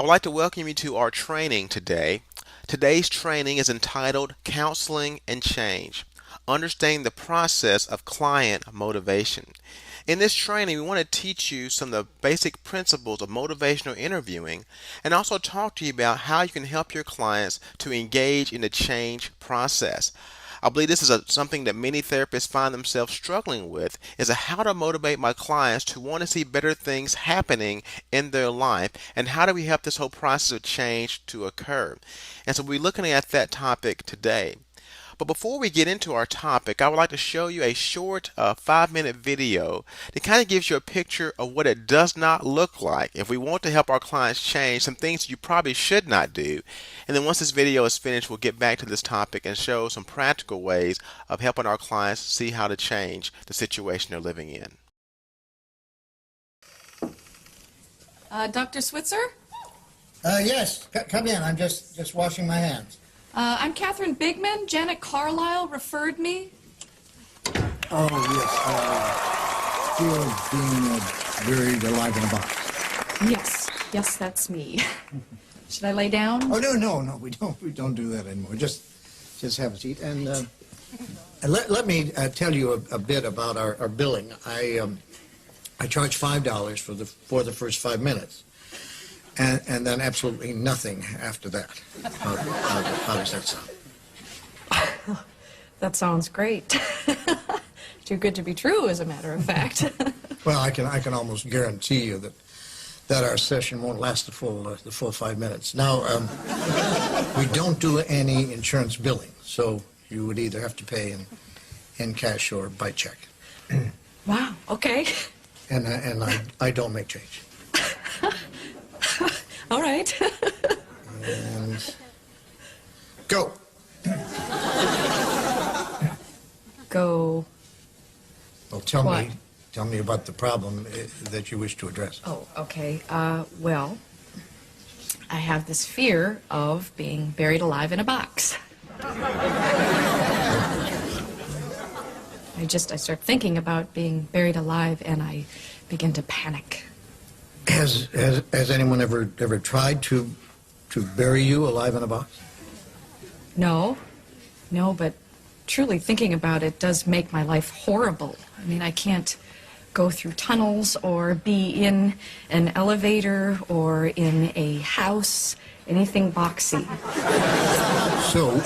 I would like to welcome you to our training today. Today's training is entitled Counseling and Change, Understanding the Process of Client Motivation. In this training, we want to teach you some of the basic principles of motivational interviewing and also talk to you about how you can help your clients to engage in the change process. I believe this is something that many therapists find themselves struggling with, is how to motivate my clients to want to see better things happening in their life, and how do we help this whole process of change to occur. And so we're looking at that topic today. But before we get into our topic, I would like to show you a short 5-minute video that kind of gives you a picture of what it does not look like if we want to help our clients change, some things you probably should not do. And then once this video is finished, we'll get back to this topic and show some practical ways of helping our clients see how to change the situation they're living in. Dr. Switzer? Yes, come in. I'm just washing my hands. I'm Catherine Bigman. Janet Carlisle referred me. Oh, yes. Still being buried alive in a box. Yes, that's me. Should I lay down? Oh, no. We don't do that anymore. Just have a seat. And let me tell you a bit about our billing. I charge $5 for the first 5 minutes. And then absolutely nothing after that. How does that sound? That sounds great. Too good to be true, as a matter of fact. Well, I can almost guarantee you that our session won't last the full 5 minutes. Now, we don't do any insurance billing, so you would either have to pay in cash or by check. Wow. Okay. And I don't make change. All right. And go. Go. Well, tell What? me about the problem that you wish to address. Oh, okay. Well, I have this fear of being buried alive in a box. I start thinking about being buried alive and I begin to panic. Has anyone ever tried to bury you alive in a box? No, but truly thinking about it does make my life horrible. I mean, I can't go through tunnels or be in an elevator or in a house, anything boxy. So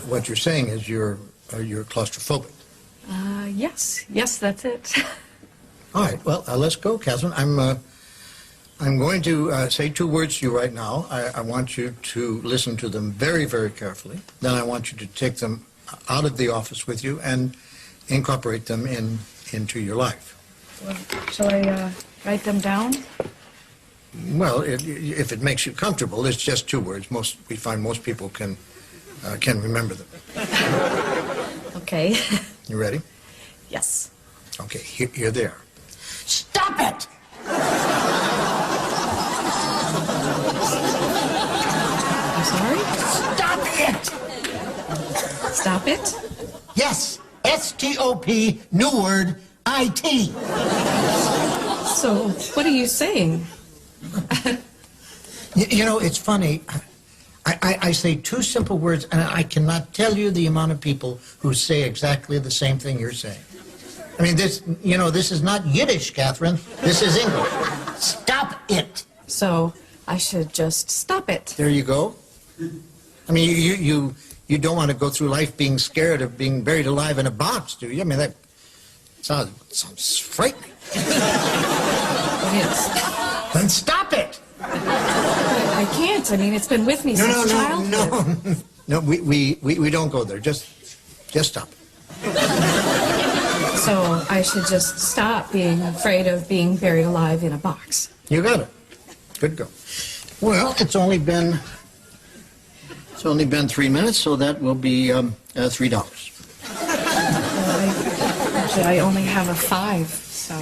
what you're saying is you're claustrophobic. Yes, that's it. All right, well, let's go, Catherine. I'm going to say 2 words to you right now. I want you to listen to them very, very carefully. Then I want you to take them out of the office with you and incorporate them into your life. Well, shall I write them down? Well, if it makes you comfortable, it's just 2 words. We find most people can remember them. Okay. You ready? Yes. Okay, here they are. Stop it! I'm sorry? Stop it! Stop it? Yes, S-T-O-P, new word, I-T. So, what are you saying? You know, it's funny. I say 2 simple words, and I cannot tell you the amount of people who say exactly the same thing you're saying. I mean, this is not Yiddish, Catherine. This is English. Stop it. So, I should just stop it. There you go. I mean, you don't want to go through life being scared of being buried alive in a box, do you? I mean, that sounds frightening. It is. Then stop it. I can't. I mean, it's been with me since childhood. No, we don't go there. Just stop it. So I should just stop being afraid of being buried alive in a box. You got it. Good go. Well, it's only been 3 minutes, so that will be $3. Actually, I only have a 5, so.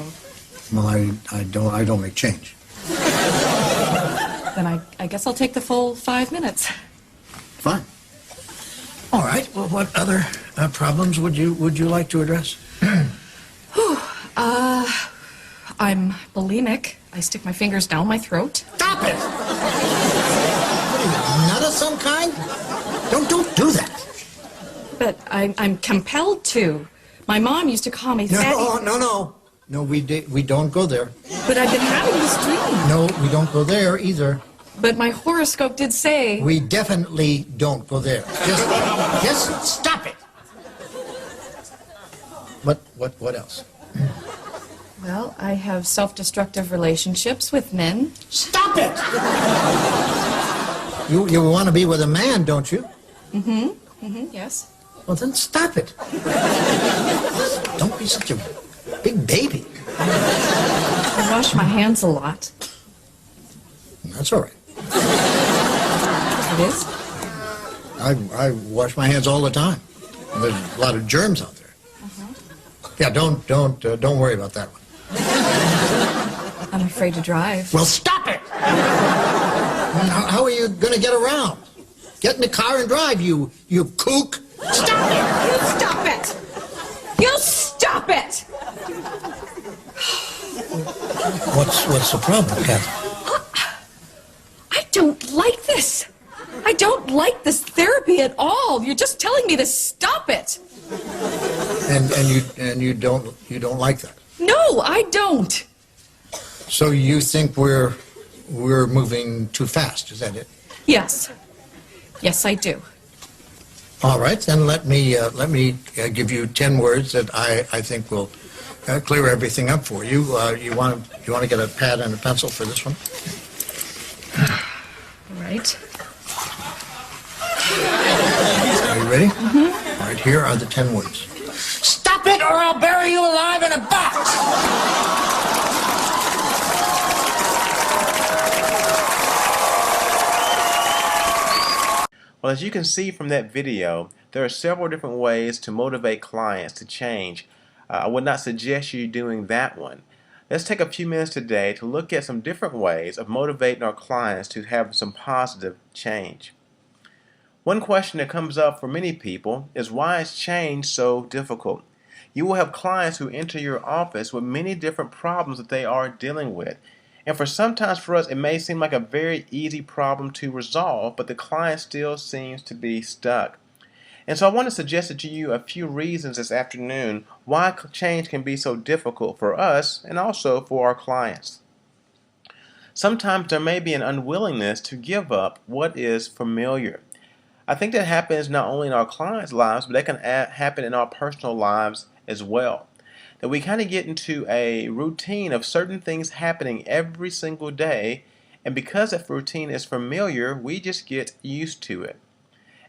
Well, I don't make change. Then I guess I'll take the full 5 minutes. Fine. All right. Well, what other problems would you like to address? I'm bulimic. I stick my fingers down my throat. Stop it! some kind? Don't do that. But I'm compelled to. My mom used to call me fatty. No, we don't go there. But I've been having this dream. No, we don't go there either. But my horoscope did say... We definitely don't go there. Just stop it. What else? Well, I have self-destructive relationships with men. Stop it! You want to be with a man, don't you? Yes. Well, then stop it. Don't be such a big baby. I wash my hands a lot. That's all right. It is? I wash my hands all the time. There's a lot of germs out there. Yeah, don't worry about that one. I'm afraid to drive. Well, stop it! How are you going to get around? Get in the car and drive, you kook. Stop it! You stop it! You stop it! What's the problem, Kathy? I don't like this. I don't like this therapy at all. You're just telling me to stop it. And you don't like that? No, I don't. So you think we're moving too fast? Is that it? Yes. Yes, I do. All right, then let me give you 10 words that I think will clear everything up for you. You want to get a pad and a pencil for this one? All right. Are you ready? Mm-hmm. All right, here are the 10 words. Stop it or I'll bury you alive in a box! Well, as you can see from that video, there are several different ways to motivate clients to change. I would not suggest you doing that one. Let's take a few minutes today to look at some different ways of motivating our clients to have some positive change. One question that comes up for many people is, why is change so difficult? You will have clients who enter your office with many different problems that they are dealing with. And sometimes for us, it may seem like a very easy problem to resolve, but the client still seems to be stuck. And so I want to suggest to you a few reasons this afternoon why change can be so difficult for us and also for our clients. Sometimes there may be an unwillingness to give up what is familiar. I think that happens not only in our clients' lives, but that can happen in our personal lives as well. That we kind of get into a routine of certain things happening every single day, and because that routine is familiar, we just get used to it.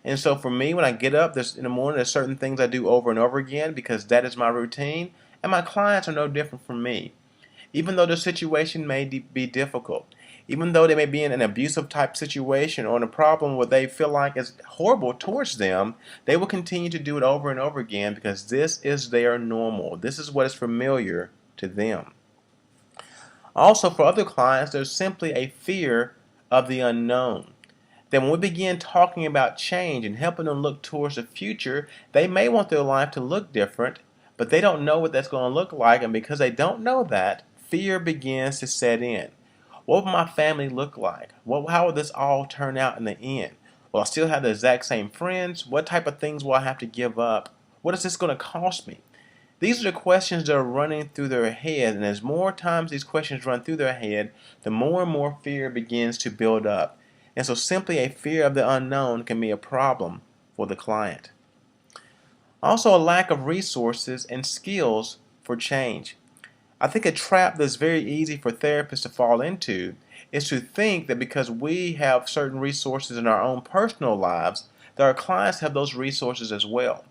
And so for me, when I get up in the morning, there's certain things I do over and over again because that is my routine, and my clients are no different from me. Even though the situation may be difficult, even though they may be in an abusive type situation or in a problem where they feel like it's horrible towards them, they will continue to do it over and over again because this is their normal. This is what is familiar to them. Also, for other clients, there's simply a fear of the unknown. Then when we begin talking about change and helping them look towards the future, they may want their life to look different, but they don't know what that's going to look like, and because they don't know that, fear begins to set in. What will my family look like? How will this all turn out in the end? Will I still have the exact same friends? What type of things will I have to give up? What is this going to cost me? These are the questions that are running through their head, and as more times these questions run through their head, the more and more fear begins to build up. And so simply a fear of the unknown can be a problem for the client. Also, a lack of resources and skills for change. I think a trap that's very easy for therapists to fall into is to think that because we have certain resources in our own personal lives, that our clients have those resources as well.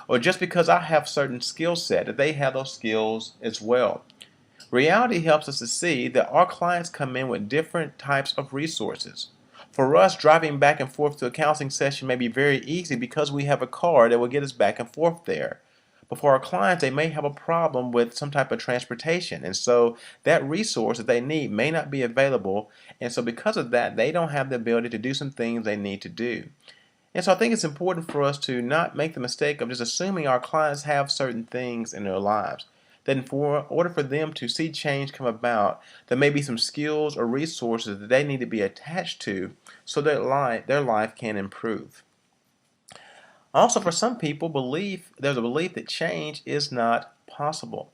Or just because I have certain skill set, that they have those skills as well. Reality helps us to see that our clients come in with different types of resources. For us, driving back and forth to a counseling session may be very easy because we have a car that will get us back and forth there. But for our clients, they may have a problem with some type of transportation. And so that resource that they need may not be available. And so because of that, they don't have the ability to do some things they need to do. And so I think it's important for us to not make the mistake of just assuming our clients have certain things in their lives. that in order for them to see change come about, there may be some skills or resources that they need to be attached to so that their life can improve. Also, for some people, there's a belief that change is not possible,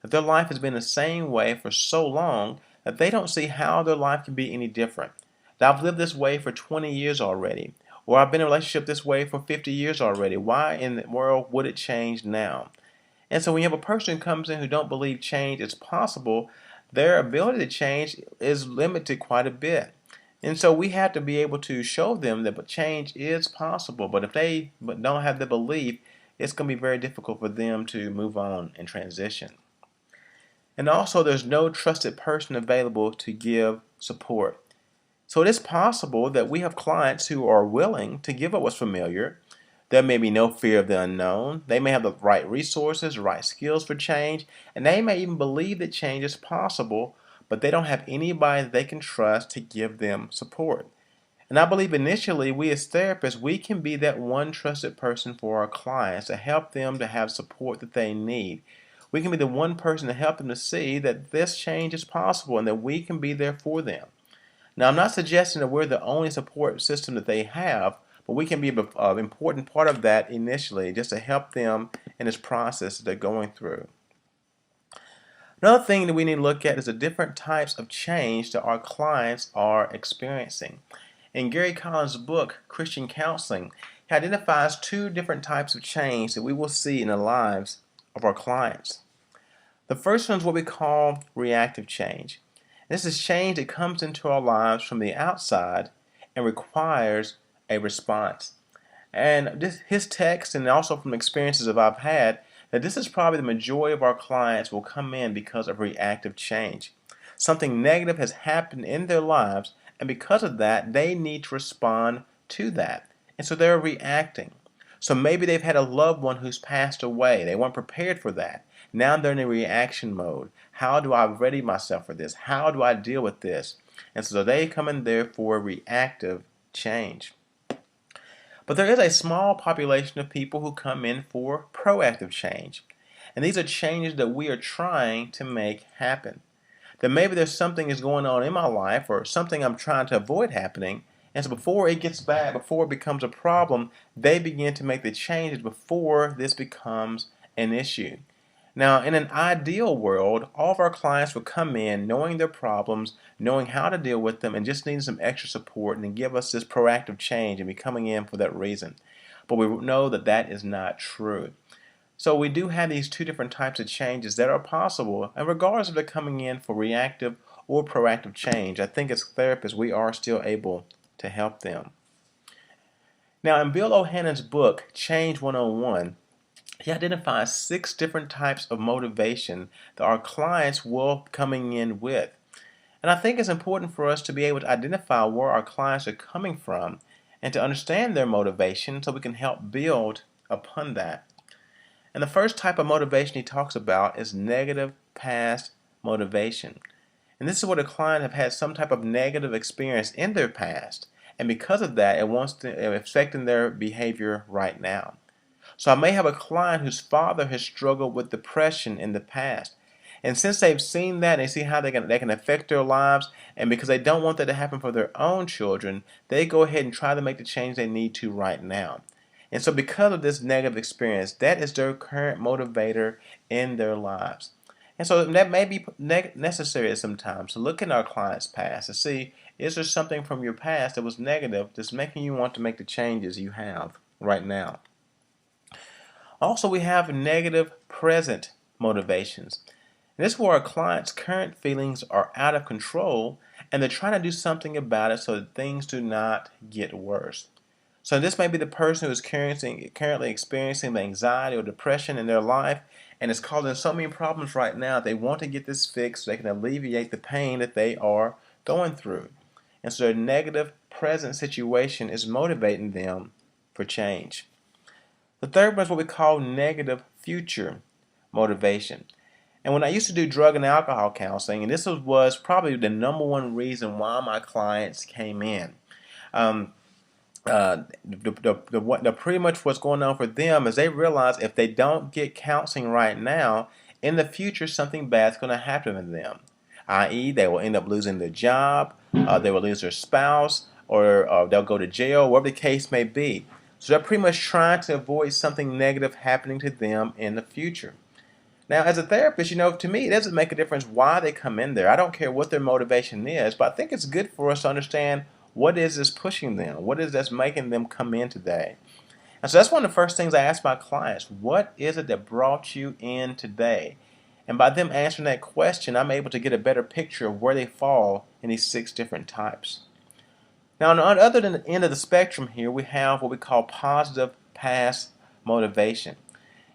that their life has been the same way for so long that they don't see how their life can be any different. That I've lived this way for 20 years already, or I've been in a relationship this way for 50 years already. Why in the world would it change now? And so when you have a person who comes in who don't believe change is possible, their ability to change is limited quite a bit. And so we have to be able to show them that change is possible. But if they don't have the belief, it's going to be very difficult for them to move on and transition. And also, there's no trusted person available to give support. So it is possible that we have clients who are willing to give up what's familiar. There may be no fear of the unknown. They may have the right resources, the right skills for change, and they may even believe that change is possible, but they don't have anybody that they can trust to give them support. And I believe initially we as therapists, we can be that one trusted person for our clients to help them to have support that they need. We can be the one person to help them to see that this change is possible and that we can be there for them. Now, I'm not suggesting that we're the only support system that they have, but we can be an important part of that initially just to help them in this process that they're going through. Another thing that we need to look at is the different types of change that our clients are experiencing. In Gary Collins' book, Christian Counseling, he identifies two different types of change that we will see in the lives of our clients. The first one is what we call reactive change. This is change that comes into our lives from the outside and requires a response. And his text, and also from experiences that I've had, that this is probably the majority of our clients will come in because of reactive change. Something negative has happened in their lives, and because of that, they need to respond to that. And so they're reacting. So maybe they've had a loved one who's passed away. They weren't prepared for that. Now they're in a reaction mode. How do I ready myself for this? How do I deal with this? And so they come in there for reactive change. But there is a small population of people who come in for proactive change. And these are changes that we are trying to make happen. That maybe there's something is going on in my life or something I'm trying to avoid happening. And so before it gets bad, before it becomes a problem, they begin to make the changes before this becomes an issue. Now, in an ideal world, all of our clients would come in knowing their problems, knowing how to deal with them, and just needing some extra support and then give us this proactive change and be coming in for that reason. But we know that that is not true. So we do have these two different types of changes that are possible, and regardless if they're coming in for reactive or proactive change, I think as therapists we are still able to help them. Now, in Bill O'Hannon's book, Change 101, he identifies 6 different types of motivation that our clients will coming in with. And I think it's important for us to be able to identify where our clients are coming from and to understand their motivation so we can help build upon that. And the first type of motivation he talks about is negative past motivation. And this is where the client have had some type of negative experience in their past. And because of that, it's affecting their behavior right now. So I may have a client whose father has struggled with depression in the past. And since they've seen that and they see how they can affect their lives, and because they don't want that to happen for their own children, they go ahead and try to make the change they need to right now. And so because of this negative experience, that is their current motivator in their lives. And so that may be necessary at some times to look in our client's past to see, is there something from your past that was negative that's making you want to make the changes you have right now? Also, we have negative present motivations. And this is where our client's current feelings are out of control and they're trying to do something about it so that things do not get worse. So this may be the person who is currently experiencing the anxiety or depression in their life and it's causing so many problems right now. They want to get this fixed so they can alleviate the pain that they are going through. And so their negative present situation is motivating them for change. The third one is what we call negative future motivation. And when I used to do drug and alcohol counseling, and this was probably the number one reason why my clients came in. Pretty much what's going on for them is they realize if they don't get counseling right now, in the future something bad's going to happen to them, i.e., they will end up losing their job, they will lose their spouse, or they'll go to jail, whatever the case may be. So they're pretty much trying to avoid something negative happening to them in the future. Now, as a therapist, to me, it doesn't make a difference why they come in there. I don't care what their motivation is, but I think it's good for us to understand what is this pushing them, what is this making them come in today. And so that's one of the first things I ask my clients. What is it that brought you in today? And by them answering that question, I'm able to get a better picture of where they fall in these 6 different types. Now, on the other end of the spectrum here, we have what we call positive past motivation.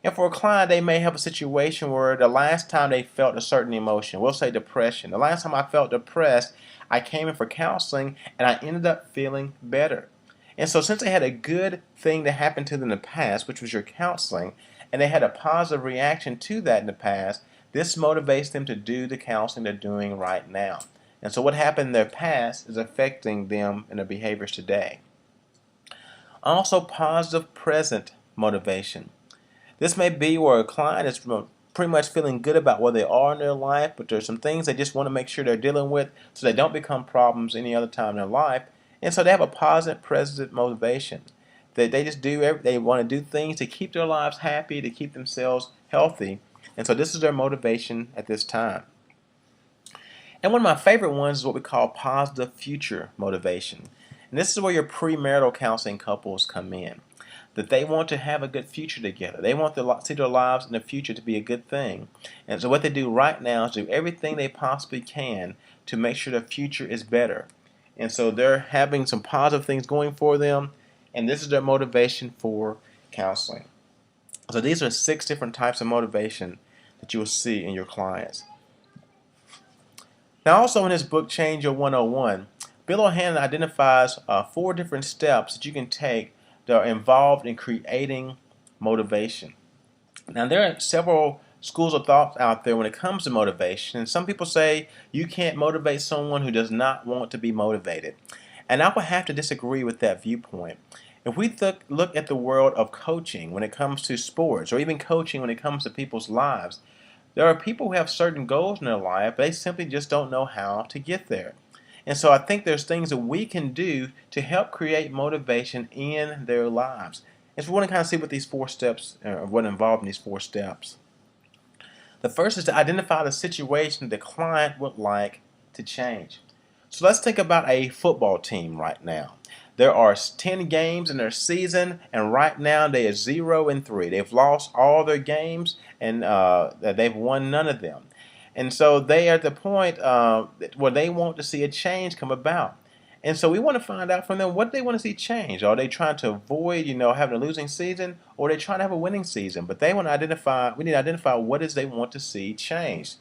And for a client, they may have a situation where the last time they felt a certain emotion, we'll say depression. The last time I felt depressed, I came in for counseling and I ended up feeling better. And so since they had a good thing that happened to them in the past, which was your counseling, and they had a positive reaction to that in the past, this motivates them to do the counseling they're doing right now. And so what happened in their past is affecting them and their behaviors today. Also, positive present motivation. This may be where a client is pretty much feeling good about where they are in their life, but there's some things they just want to make sure they're dealing with so they don't become problems any other time in their life. And so they have a positive present motivation. They just they want to do things to keep their lives happy, to keep themselves healthy. And so this is their motivation at this time. And one of my favorite ones is what we call positive future motivation. And this is where your premarital counseling couples come in. That they want to have a good future together. They want to see their lives in the future to be a good thing. And so what they do right now is do everything they possibly can to make sure the future is better. And so they're having some positive things going for them, and this is their motivation for counseling. So these are 6 different types of motivation that you will see in your clients. Now also in his book, Change Your 101, Bill O'Hannon identifies 4 different steps that you can take that are involved in creating motivation. Now there are several schools of thought out there when it comes to motivation, and some people say you can't motivate someone who does not want to be motivated. And I would have to disagree with that viewpoint. If we look at the world of coaching when it comes to sports, or even coaching when it comes to people's lives, there are people who have certain goals in their life, but they simply just don't know how to get there. And so I think there's things that we can do to help create motivation in their lives. And so we want to kind of see what these 4 steps, what involved in these 4 steps. The first is to identify the situation the client would like to change. So let's think about a football team right now. There are 10 games in their season, and right now they are 0-3. They've lost all their games, and they've won none of them. And so they are at the point where they want to see a change come about. And so we want to find out from them what they want to see change. Are they trying to avoid, having a losing season, or are they trying to have a winning season? But we need to identify what is they want to see change.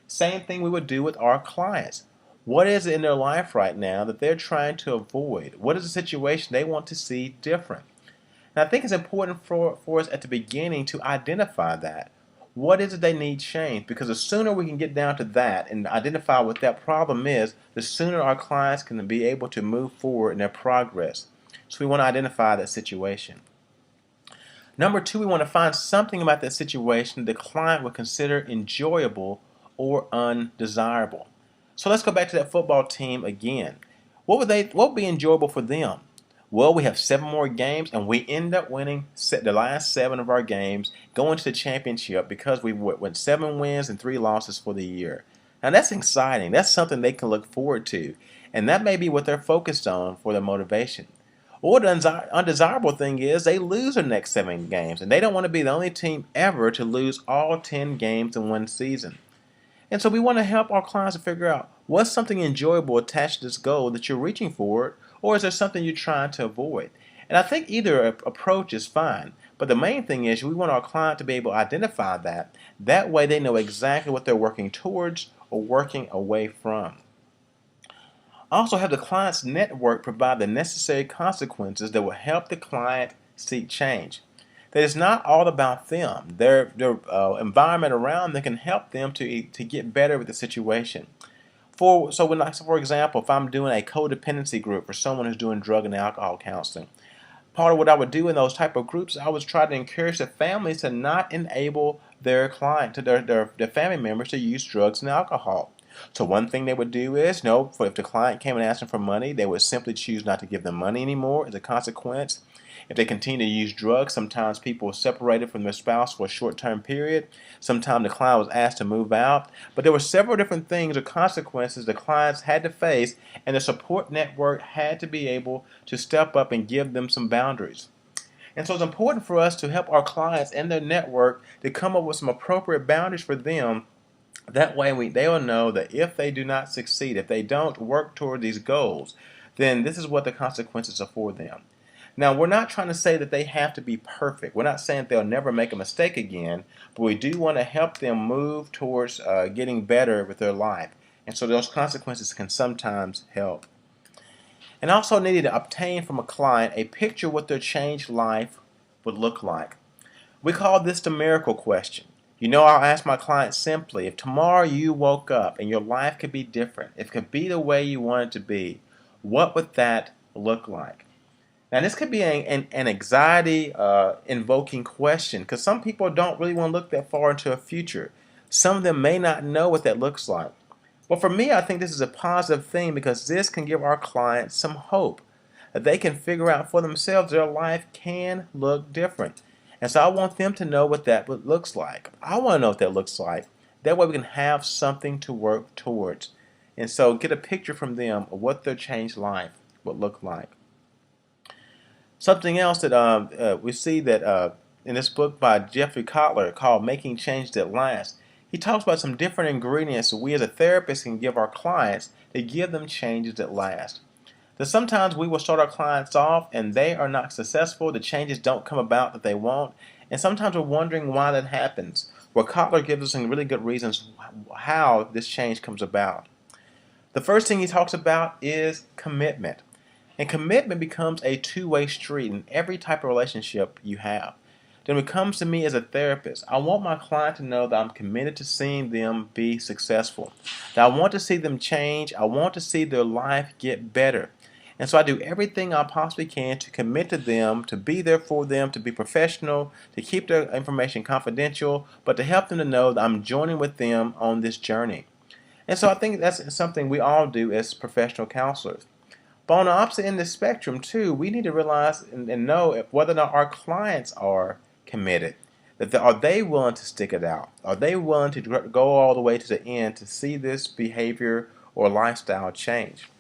Same thing we would do with our clients. What is it in their life right now that they're trying to avoid? What is the situation they want to see different? And I think it's important for us at the beginning to identify that. What is it they need change? Because the sooner we can get down to that and identify what that problem is, the sooner our clients can be able to move forward in their progress. So we want to identify that situation. Number 2, we want to find something about that situation the client would consider enjoyable or undesirable. So let's go back to that football team again. What would be enjoyable for them? Well, we have 7 more games, and we end up winning the last 7 of our games, going to the championship because we went 7 wins and 3 losses for the year. Now that's exciting. That's something they can look forward to, and that may be what they're focused on for their motivation. Or the undesirable thing is they lose their next 7 games, and they don't want to be the only team ever to lose all 10 games in one season. And so we want to help our clients to figure out what's something enjoyable attached to this goal that you're reaching for, or is there something you're trying to avoid? And I think either approach is fine, but the main thing is we want our client to be able to identify that. That way they know exactly what they're working towards or working away from. Also have the client's network provide the necessary consequences that will help the client seek change. That it's not all about them. Their environment around them can help them to get better with the situation. For example, if I'm doing a codependency group for someone who's doing drug and alcohol counseling, Part of what I would do in those type of groups, I was trying to encourage the families to not enable their client, to their family members to use drugs and alcohol. So one thing they would do is, if the client came and asked them for money, they would simply choose not to give them money anymore as a consequence. If they continue to use drugs, sometimes people were separated from their spouse for a short-term period. Sometimes the client was asked to move out. But there were several different things or consequences the clients had to face, and the support network had to be able to step up and give them some boundaries. And so it's important for us to help our clients and their network to come up with some appropriate boundaries for them. That way they will know that if they do not succeed, if they don't work toward these goals, then this is what the consequences are for them. Now, we're not trying to say that they have to be perfect. We're not saying they'll never make a mistake again, but we do want to help them move towards getting better with their life. And so those consequences can sometimes help. And also needed to obtain from a client a picture of what their changed life would look like. We call this the miracle question. I'll ask my clients simply, if tomorrow you woke up and your life could be different, if it could be the way you want it to be, what would that look like? Now, this could be an anxiety invoking question, because some people don't really want to look that far into a future. Some of them may not know what that looks like. Well, for me, I think this is a positive thing, because this can give our clients some hope that they can figure out for themselves their life can look different. And so I want them to know what that looks like. I want to know what that looks like. That way we can have something to work towards. And so get a picture from them of what their changed life would look like. Something else that we see that in this book by Jeffrey Kotler called Making Change That Lasts, he talks about some different ingredients that we as a therapist can give our clients to give them changes that last. That sometimes we will start our clients off and they are not successful, the changes don't come about that they want, and sometimes we're wondering why that happens. Well, Kotler gives us some really good reasons how this change comes about. The first thing he talks about is commitment. And commitment becomes a two-way street in every type of relationship you have. Then when it comes to me as a therapist, I want my client to know that I'm committed to seeing them be successful. That I want to see them change. I want to see their life get better. And so I do everything I possibly can to commit to them, to be there for them, to be professional, to keep their information confidential, but to help them to know that I'm joining with them on this journey. And so I think that's something we all do as professional counselors. But on the opposite end of the spectrum, too, we need to realize and know whether or not our clients are committed. Are they willing to stick it out? Are they willing to go all the way to the end to see this behavior or lifestyle change?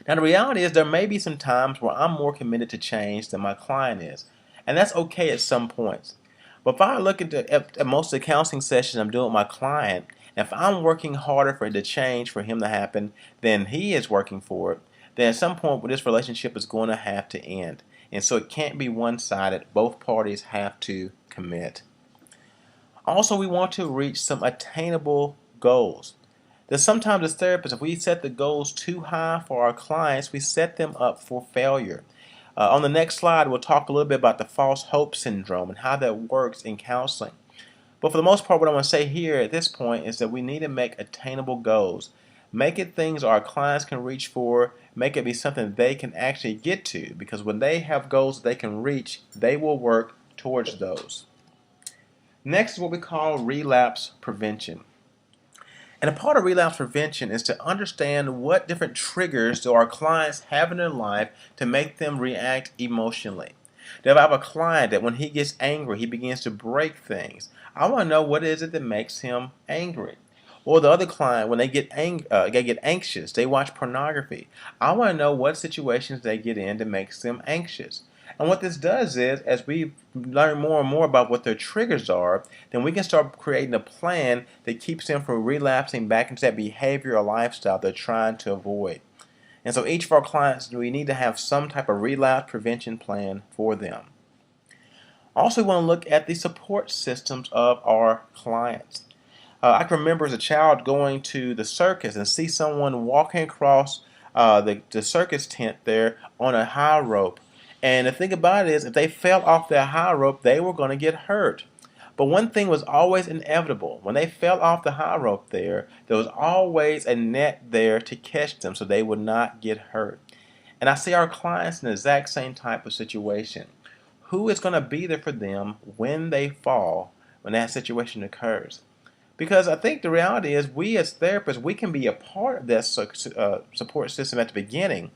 Now, the reality is there may be some times where I'm more committed to change than my client is. And that's okay at some points. But if I look at most of the counseling sessions I'm doing with my client, if I'm working harder for it to change, for him to happen, than he is working for it, then at some point this relationship is going to have to end. And so it can't be one-sided. Both parties have to commit. Also, we want to reach some attainable goals. That sometimes as therapists, if we set the goals too high for our clients, we set them up for failure. On the next slide, we'll talk a little bit about the false hope syndrome and how that works in counseling. But for the most part, what I want to say here at this point is that we need to make attainable goals. Make it things our clients can reach for. Make it be something they can actually get to, because when they have goals that they can reach, they will work towards those. Next is what we call relapse prevention. And a part of relapse prevention is to understand what different triggers do our clients have in their life to make them react emotionally. If I have a client that when he gets angry, he begins to break things, I want to know what is it that makes him angry. Or the other client, when they get anxious, they watch pornography. I want to know what situations they get in that makes them anxious. And what this does is, as we learn more and more about what their triggers are, then we can start creating a plan that keeps them from relapsing back into that behavior or lifestyle they're trying to avoid. And so each of our clients, we need to have some type of relapse prevention plan for them. Also, we want to look at the support systems of our clients. I can remember as a child going to the circus and see someone walking across the circus tent there on a high rope. And the thing about it is, if they fell off that high rope, they were going to get hurt. But one thing was always inevitable. When they fell off the high rope there was always a net there to catch them so they would not get hurt. And I see our clients in the exact same type of situation. Who is going to be there for them when they fall, when that situation occurs? Because I think the reality is we as therapists, we can be a part of that support system at the beginning.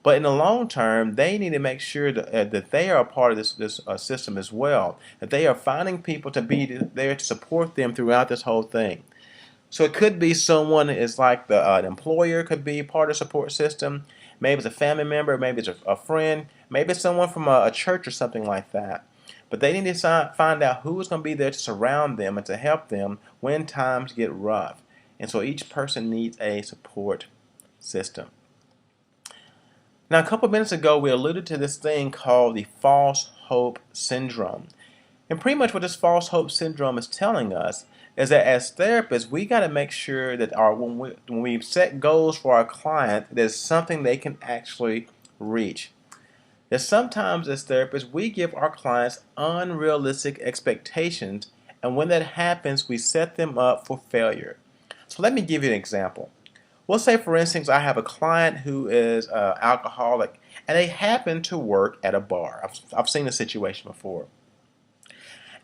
But in the long term, they need to make sure that they are a part of this system as well. That they are finding people to be there to support them throughout this whole thing. So it could be someone is like the employer could be part of the support system. Maybe it's a family member, maybe it's a friend, maybe it's someone from a church or something like that. But they need to find out who is going to be there to surround them and to help them when times get rough. And so each person needs a support system. Now, a couple of minutes ago, we alluded to this thing called the false hope syndrome. And pretty much what this false hope syndrome is telling us is that as therapists, we got to make sure that when we set goals for our client, there's something they can actually reach. That sometimes as therapists, we give our clients unrealistic expectations, and when that happens, we set them up for failure. So let me give you an example. We'll say, for instance, I have a client who is alcoholic, and they happen to work at a bar. I've seen this situation before.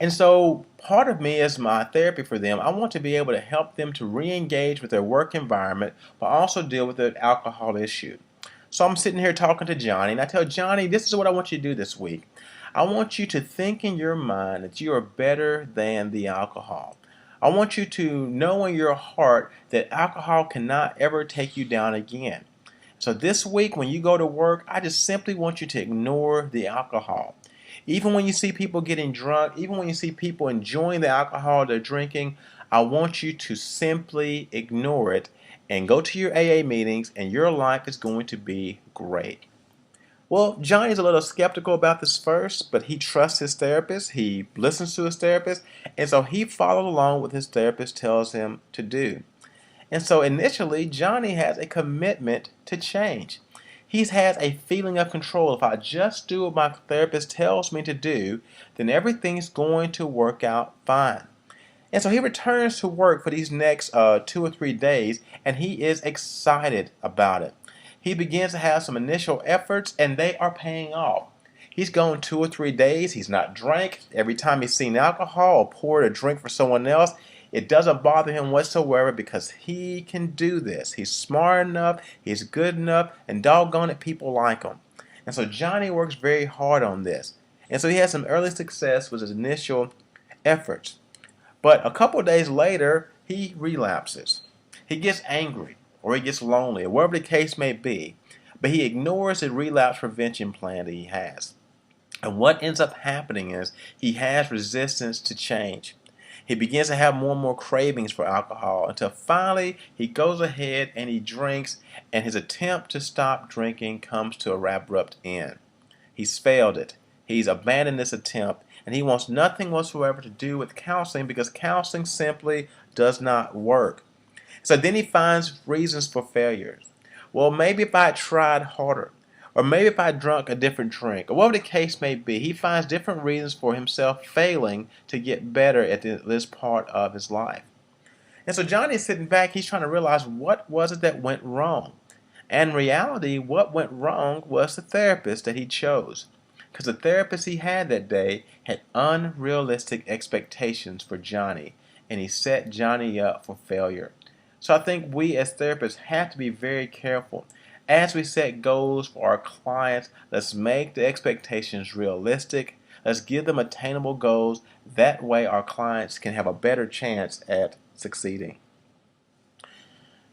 And so part of me is my therapy for them. I want to be able to help them to re-engage with their work environment, but also deal with their alcohol issue. So I'm sitting here talking to Johnny, and I tell Johnny, this is what I want you to do this week. I want you to think in your mind that you are better than the alcohol. I want you to know in your heart that alcohol cannot ever take you down again. So this week when you go to work, I just simply want you to ignore the alcohol. Even when you see people getting drunk, even when you see people enjoying the alcohol they're drinking, I want you to simply ignore it and go to your AA meetings, and your life is going to be great. Well, Johnny's a little skeptical about this first, but he trusts his therapist, he listens to his therapist, and so he followed along what his therapist tells him to do. And so initially, Johnny has a commitment to change. He has a feeling of control. If I just do what my therapist tells me to do, then everything's going to work out fine. And so he returns to work for these next 2 or 3 days, and he is excited about it. He begins to have some initial efforts, and they are paying off. He's gone 2 or 3 days. He's not drank. Every time he's seen alcohol or poured a drink for someone else, it doesn't bother him whatsoever because he can do this. He's smart enough, he's good enough, and doggone it, people like him. And so Johnny works very hard on this. And so he has some early success with his initial efforts. But a couple of days later, he relapses. He gets angry, or he gets lonely, or whatever the case may be. But he ignores the relapse prevention plan that he has. And what ends up happening is he has resistance to change. He begins to have more and more cravings for alcohol until finally he goes ahead and he drinks, and his attempt to stop drinking comes to a abrupt end. He's failed it. He's abandoned this attempt, and he wants nothing whatsoever to do with counseling because counseling simply does not work. So then he finds reasons for failures. Well, maybe if I had tried harder, or maybe if I drunk a different drink, or whatever the case may be, he finds different reasons for himself failing to get better at this part of his life. And so Johnny's sitting back, he's trying to realize what was it that went wrong. And in reality, what went wrong was the therapist that he chose. Because the therapist he had that day had unrealistic expectations for Johnny, and he set Johnny up for failure. So I think we as therapists have to be very careful. As we set goals for our clients, let's make the expectations realistic. Let's give them attainable goals. That way our clients can have a better chance at succeeding.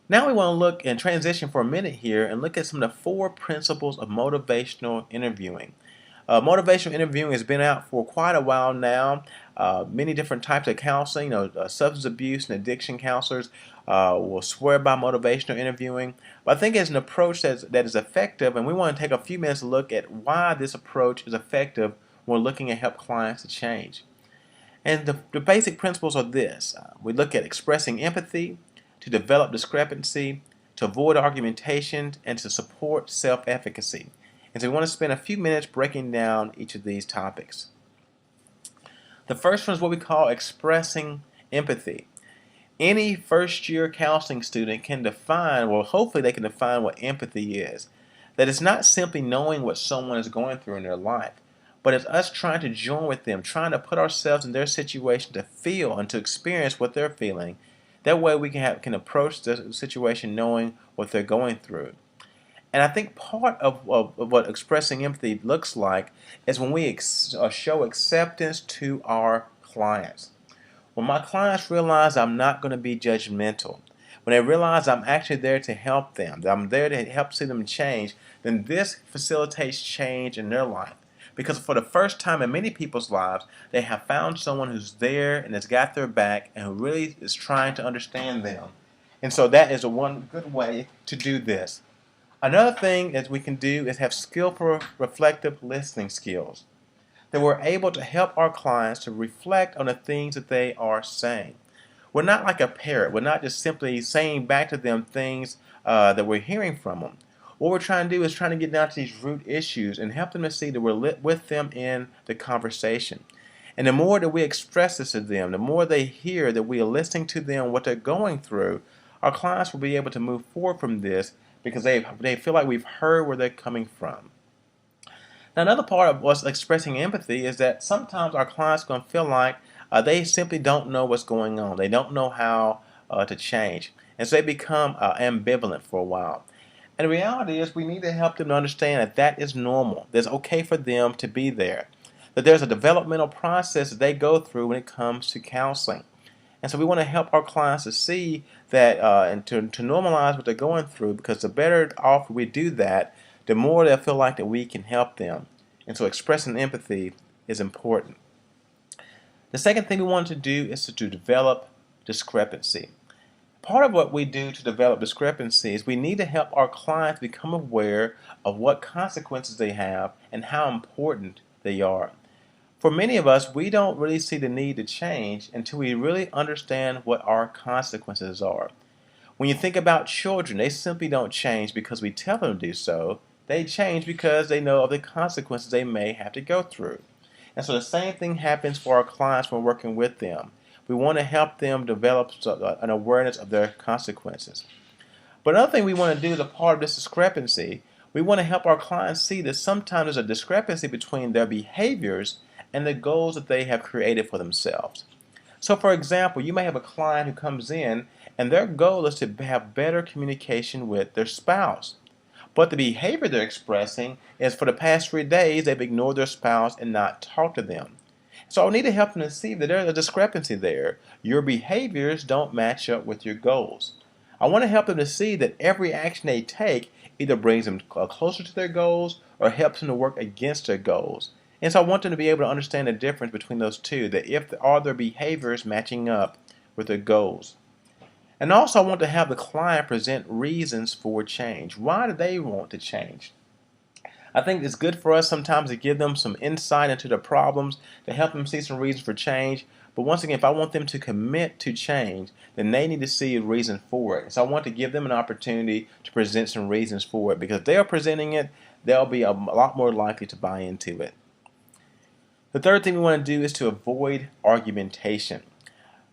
Now we want to look and transition for a minute here and look at some of the 4 principles of motivational interviewing. Motivational interviewing has been out for quite a while now. Many different types of counseling, substance abuse and addiction counselors will swear by motivational interviewing. But I think it's an approach that is effective, and we want to take a few minutes to look at why this approach is effective when we're looking to help clients to change. And the basic principles are this. We look at expressing empathy, to develop discrepancy, to avoid argumentation, and to support self-efficacy. And so we want to spend a few minutes breaking down each of these topics. The first one is what we call expressing empathy. Any first-year counseling student can define, well, hopefully they can define what empathy is. That it's not simply knowing what someone is going through in their life, but it's us trying to join with them, trying to put ourselves in their situation to feel and to experience what they're feeling. That way we can approach the situation knowing what they're going through. And I think part of what expressing empathy looks like is when we show acceptance to our clients. When my clients realize I'm not going to be judgmental, when they realize I'm actually there to help them, that I'm there to help see them change, then this facilitates change in their life. Because for the first time in many people's lives, they have found someone who's there and has got their back and who really is trying to understand them. And so that is one good way to do this. Another thing that we can do is have skillful reflective listening skills. That we're able to help our clients to reflect on the things that they are saying. We're not like a parrot. We're not just simply saying back to them things that we're hearing from them. What we're trying to do is trying to get down to these root issues and help them to see that we're with them in the conversation. And the more that we express this to them, the more they hear that we are listening to them, what they're going through, our clients will be able to move forward from this because they feel like we've heard where they're coming from. Now, another part of us expressing empathy is that sometimes our clients are going to feel like they simply don't know what's going on. They don't know how to change. And so they become ambivalent for a while. And the reality is we need to help them to understand that that is normal. That it's okay for them to be there. That there's a developmental process that they go through when it comes to counseling. And so we want to help our clients to see that and to normalize what they're going through, because the better off we do that, the more they'll feel like that we can help them. And so expressing empathy is important. The second thing we want to do is to develop discrepancy. Part of what we do to develop discrepancy is we need to help our clients become aware of what consequences they have and how important they are. For many of us, we don't really see the need to change until we really understand what our consequences are. When you think about children, they simply don't change because we tell them to do so. They change because they know of the consequences they may have to go through. And so the same thing happens for our clients when working with them. We want to help them develop an awareness of their consequences. But another thing we want to do as a part of this discrepancy, we want to help our clients see that sometimes there's a discrepancy between their behaviors and the goals that they have created for themselves. So for example, you may have a client who comes in and their goal is to have better communication with their spouse. But the behavior they're expressing is for the past 3 days they've ignored their spouse and not talked to them. So I need to help them to see that there's a discrepancy there. Your behaviors don't match up with your goals. I want to help them to see that every action they take either brings them closer to their goals or helps them to work against their goals. And so I want them to be able to understand the difference between those two, that if are their behaviors matching up with their goals. And also I want to have the client present reasons for change. Why do they want to change? I think it's good for us sometimes to give them some insight into the problems, to help them see some reasons for change. But once again, if I want them to commit to change, then they need to see a reason for it. So I want to give them an opportunity to present some reasons for it, because if they are presenting it, they'll be a lot more likely to buy into it. The third thing we want to do is to avoid argumentation.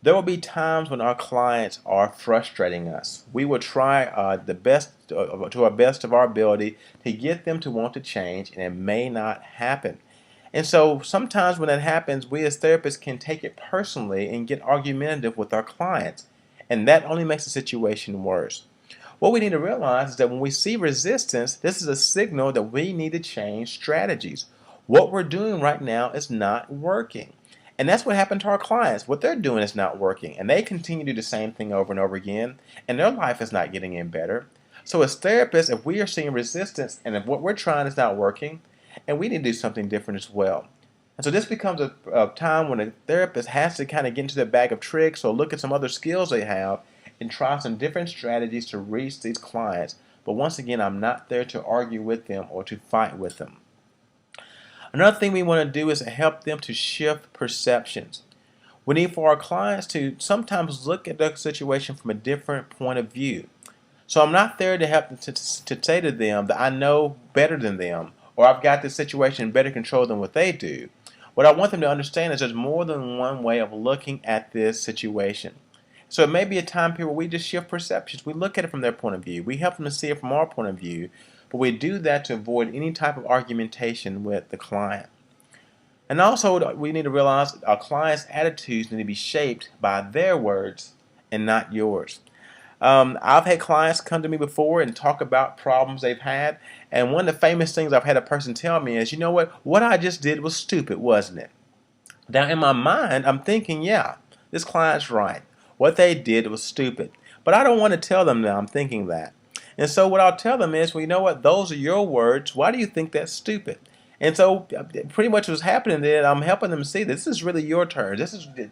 There will be times when our clients are frustrating us. We will try to our best of our ability to get them to want to change, and it may not happen. And so sometimes when that happens, we as therapists can take it personally and get argumentative with our clients, and that only makes the situation worse. What we need to realize is that when we see resistance, this is a signal that we need to change strategies. What we're doing right now is not working. And that's what happened to our clients. What they're doing is not working, and they continue to do the same thing over and over again, and their life is not getting any better. So as therapists, if we are seeing resistance and if what we're trying is not working, and we need to do something different as well. And so this becomes a time when a therapist has to kind of get into their bag of tricks or look at some other skills they have and try some different strategies to reach these clients. But once again, I'm not there to argue with them or to fight with them. Another thing we want to do is to help them to shift perceptions. We need for our clients to sometimes look at the situation from a different point of view. So I'm not there to help to say to them that I know better than them or I've got this situation in better control than what they do. What I want them to understand is there's more than one way of looking at this situation. So it may be a time period where we just shift perceptions. We look at it from their point of view. We help them to see it from our point of view. but we do that to avoid any type of argumentation with the client. And also, we need to realize our clients' attitudes need to be shaped by their words and not yours. I've had clients come to me before and talk about problems they've had, and one of the famous things I've had a person tell me is, you know what I just did was stupid, wasn't it? Now, in my mind, I'm thinking, yeah, this client's right. What they did was stupid. But I don't want to tell them that I'm thinking that. And so what I'll tell them is, well, you know what? Those are your words. Why do you think that's stupid? And so pretty much what's happening there, I'm helping them see this is really your turn.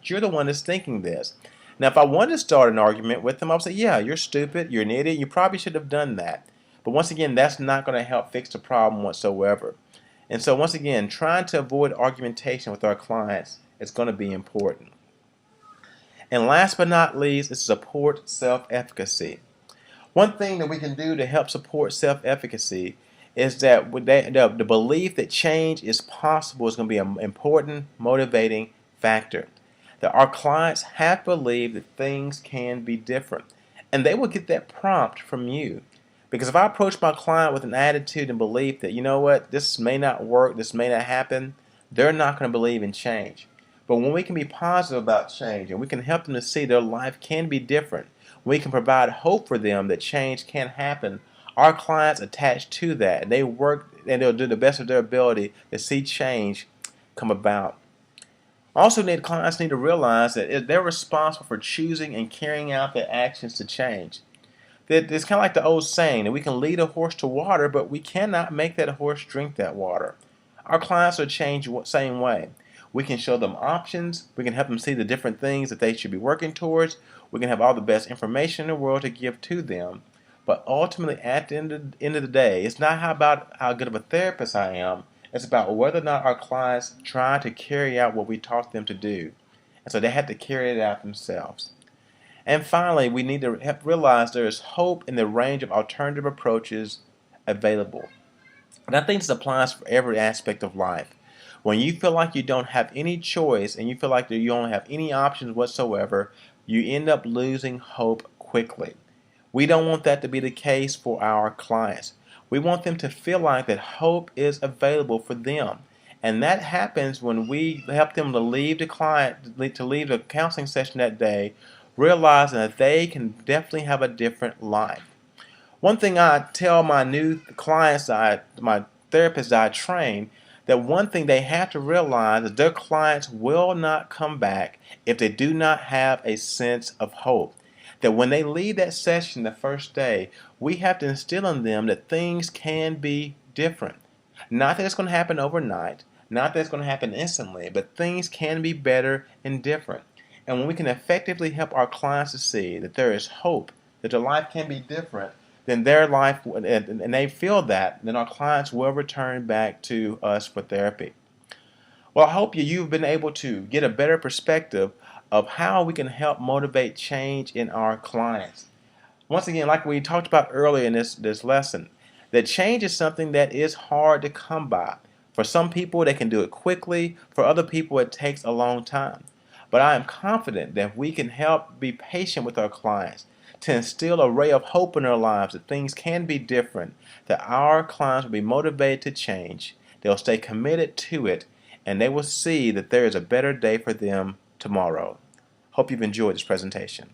You're the one that's thinking this. Now, if I wanted to start an argument with them, I'll say, yeah, you're stupid. You're an idiot. You probably should have done that. But once again, that's not going to help fix the problem whatsoever. And so once again, trying to avoid argumentation with our clients is going to be important. And last but not least is support self-efficacy. One thing that we can do to help support self-efficacy is that the belief that change is possible is going to be an important motivating factor. That our clients have to believe that things can be different. And they will get that prompt from you. Because if I approach my client with an attitude and belief that, you know what, this may not work, this may not happen, they're not going to believe in change. But when we can be positive about change and we can help them to see their life can be different, we can provide hope for them that change can happen, our clients attach to that and they work and they'll do the best of their ability to see change come about. Also, clients need to realize that they're responsible for choosing and carrying out their actions to change. It's kind of like the old saying that we can lead a horse to water, but we cannot make that horse drink that water. Our clients are changed the same way. We can show them options. We can help them see the different things that they should be working towards. We can have all the best information in the world to give to them. But ultimately, at the end of the day, it's not about how good of a therapist I am. It's about whether or not our clients try to carry out what we taught them to do. And so they have to carry it out themselves. And finally, we need to realize there is hope in the range of alternative approaches available. And I think this applies for every aspect of life. When you feel like you don't have any choice and you feel like you don't have any options whatsoever, you end up losing hope quickly. We don't want that to be the case for our clients. We want them to feel like that hope is available for them. And that happens when we help them to leave the counseling session that day, realizing that they can definitely have a different life. One thing I tell my new clients, my therapists that I train, that one thing they have to realize is their clients will not come back if they do not have a sense of hope. That when they leave that session the first day, we have to instill in them that things can be different. Not that it's going to happen overnight, not that it's going to happen instantly, but things can be better and different. And when we can effectively help our clients to see that there is hope, that their life can be different, then their life, and they feel that, then our clients will return back to us for therapy. Well, I hope you've been able to get a better perspective of how we can help motivate change in our clients. Once again, like we talked about earlier in this lesson, that change is something that is hard to come by. For some people, they can do it quickly. For other people, it takes a long time. But I am confident that we can help be patient with our clients to instill a ray of hope in their lives that things can be different, that our clients will be motivated to change, they'll stay committed to it, and they will see that there is a better day for them tomorrow. Hope you've enjoyed this presentation.